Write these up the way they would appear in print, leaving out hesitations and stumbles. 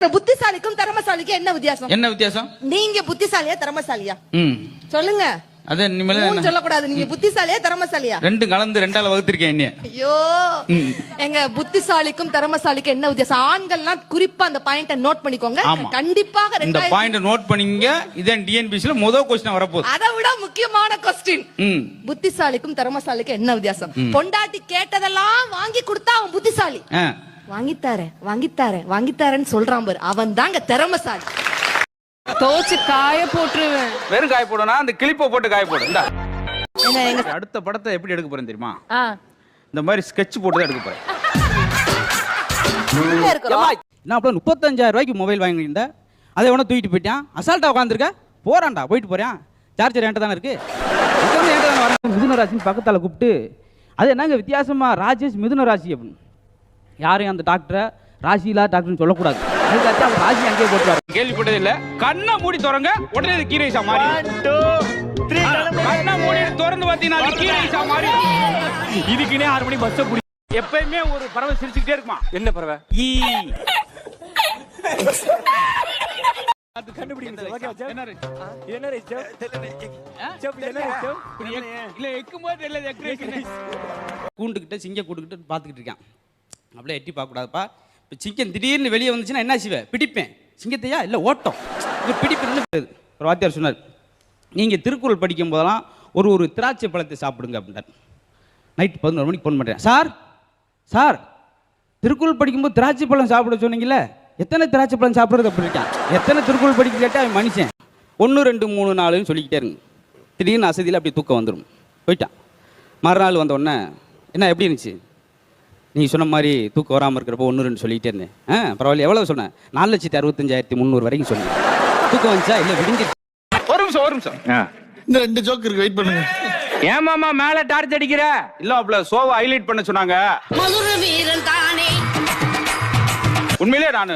புத்திசாலிக்கும் திறமசாலிக்கும் என்ன வித்தியாசம்? என்ன வித்தியாசம்? நீங்க புத்திசாலியா திறமசாலியா? சொல்லுங்க. அத இனிமேல சொல்ல கூடாது. நீங்க புத்திசாலியா திறமசாலியா? ரெண்டும் கலந்து ரெண்டால வகுத்திருக்கேன் என்ன. ஐயோ, எங்க புத்திசாலிக்கும் திறமசாலிக்கும் என்ன வித்தியாசம்? ஆண்கள்லாம் குறிப்பா அந்த பாயிண்ட நோட் பண்ணிக்கோங்க. கண்டிப்பாக இந்த பாயிண்ட நோட் பண்ணீங்க. இதான் டிஎன்பிசில முதல் क्वेश्चन வரப்போகுது. அதை விட முக்கியமான क्वेश्चन. புத்திசாலிக்கும் திறமசாலிக்கும் என்ன வித்தியாசம்? பொண்டாட்டி கேட்டதெல்லாம் வாங்கி கொடுத்தா அவன் புத்திசாலி. வாங்கித்தாரேன்னு சொல்றான் பாரு, அவன் தாங்க திறமசாலி. தோச்சு காய போட்டுருவேன். வெறும் காய போடுனா அந்த கிளிப்பை போட்டு காய போடு. அடுத்த படத்தை எப்படி எடுக்க போறேன் தெரியுமா? இந்த மாதிரி ஸ்கெட்ச் போட்டு தான் எடுக்க போறேன். நான் அப்போ 35,000 ரூபாய்க்கு மொபைல் வாங்கியிருந்த அதை உடனே தூக்கிட்டு போயிட்டான். அசால்ட்டா உட்காந்துருக்க போறான்டா, போயிட்டு போறேன். சார்ஜர் என்கிட்ட தானே இருக்கு. மிதுன ராசின்னு பக்கத்தால் கூப்பிட்டு, அது என்னங்க வித்தியாசமா ராஜேஷ் மிதுன ராசி அப்படின்னு. யாரையும் அந்த டாக்டரை ராசிலா டாக்டர்னு சொல்லக்கூடாது. அதுக்காச்சும் அவர் ராசி அங்கேயே போட்டுவார். கேள்விப்பட்டது இல்ல. கண்ணை மூடி திறங்க உடனே அது கீரைசா மாறி. கண்ணை மூடி திறந்து பார்த்தீங்கன்னா அது கீரைசா மாறி. இதுக்குனே 6 மணி பஸ் புடி. எப்பயுமே ஒரு பறவை சிரிச்சுக்கிட்டே இருக்குமா? என்ன பறவை? ஈ. அது கண்டுபிடிங்க. ஓகே என்ன ரேட்? என்ன ரேட்? என்ன ரேட்? இல்ல எக்கும்போது இல்ல எக்கு. கூண்டுக்கிட்ட சிங்க கூண்டுக்கிட்ட பார்த்துக்கிட்டு இருக்கான். அப்படியே எட்டி பார்க்கக்கூடாதுப்பா. இப்போ சிங்கம் திடீர்னு வெளியே வந்துச்சுன்னா என்ன செய்வேன்? பிடிப்பேன். சிங்கத்தையா இல்லை ஓட்டம். இது பிடிப்புன்னு ஒரு வாத்தியார் சொன்னார், நீங்கள் திருக்குறள் படிக்கும் போதெல்லாம் ஒரு திராட்சை பழத்தை சாப்பிடுங்க அப்படின்றார். நைட்டு 11 மணிக்கு ஃபோன் பண்ணுறேன். சார் திருக்குறள் படிக்கும்போது திராட்சை பழம் சாப்பிட சொன்னீங்களே, எத்தனை திராட்சை பழம் சாப்பிட்றது அப்படி இருக்கான்? எத்தனை திருக்குறள் படிக்க கேட்டால் அவன் மனுஷன் 1 2 3 4ன்னு சொல்லிக்கிட்டே இருங்க. திடீர்னு அசதியில் அப்படி தூக்கம் வந்துடும். போயிட்டான். மறுநாள் வந்த உடனே என்ன எப்படி இருந்துச்சு? நீங்கள் சொன்ன மாதிரி தூக்கம் வராமல் இருக்கிறப்போ 1 2 சொல்லிகிட்டே இருந்தேன். பரவாயில்ல. எவ்வளோ சொன்னேன்? 4,65,300 வரைக்கும் சொன்னேன். தூக்கம் வந்துச்சா? இல்லை விடிஞ்சு. ஒரு நிமிஷம். இந்த 2 ஜோக் இருக்கு, வெயிட் பண்ணுங்க. ஏமாமா மேல டார்ச் அடிக்கிற? இல்ல அப்பல சோவை ஹைலைட் பண்ண சொன்னாங்க. மதுர வீரன் தானே. உண்மையிலே நானு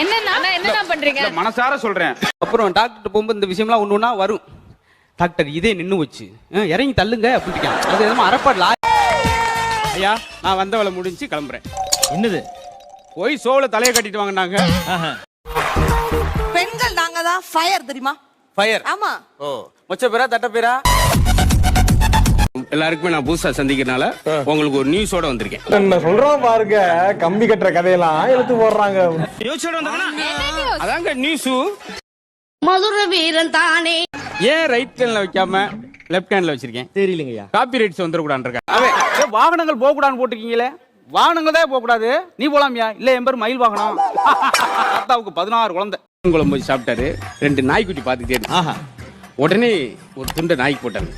என்ன பண்றீங்க? மனசார சொல்றேன். அப்புறம் டாக்டர் போகும்போது இந்த விஷயம்லாம் ஒன்று ஒன்றா வரும். டாக்டர் இதே நின்று வச்சு இறங்கி தள்ளுங்க அப்படின்ட்டு. அது எதுவும் அரப்பாடல. ஐயா நான் வந்த வேலை முடிஞ்சு கிளம்புறேன். என்னது? போய் சோலை தலையை கட்டிட்டு வாங்கினாங்க. பெண்கள் நாங்க தான் ஃபயர் தெரியுமா? ஃபயர். ஆமா. ஓ மொச்ச பேரா தட்ட பேரா? எல்லாருக்குமே நான் புதுசா சந்திக்கிறனால உங்களுக்கு ஒரு நியூஸோட வந்திருக்கேன். என்ன சொல்றோம் பாருங்க, கம்பி கட்டுற கதையெல்லாம் எடுத்து போடுறாங்க. நியூஸோட வந்தாங்கன்னா அதாங்க நியூஸ். மதுர வீரன் தானே. ஏன் ரைட் ஹேண்ட்ல வைக்காம லெஃப்ட் ஹேண்ட்ல வச்சிருக்கேன் தெரியலங்கய்யா. காப்பி ரைட்ஸ் வந்துடக்கூடாதுன்னு இருக்கேன். வாகனங்கள் போகக்கூடாதுன்னு போட்டிருக்கீங்களே, வாகனங்கள் தான் போகக்கூடாது. நீ போலாமியா? இல்ல என் பேர் மயில் வாகனம். தாத்தாவுக்கு 16 குழந்தை. குழம்பு போய் சாப்பிட்டாரு. 2 நாய்க்குட்டி பார்த்துக்கிட்டே இருக்கு. உடனே ஒரு துண்டை நாய்க்கு போட்டாரு.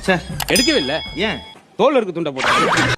எடுக்கவே இல்லை. ஏன்? தோல் இருக்கு துண்டை போட்டாரு.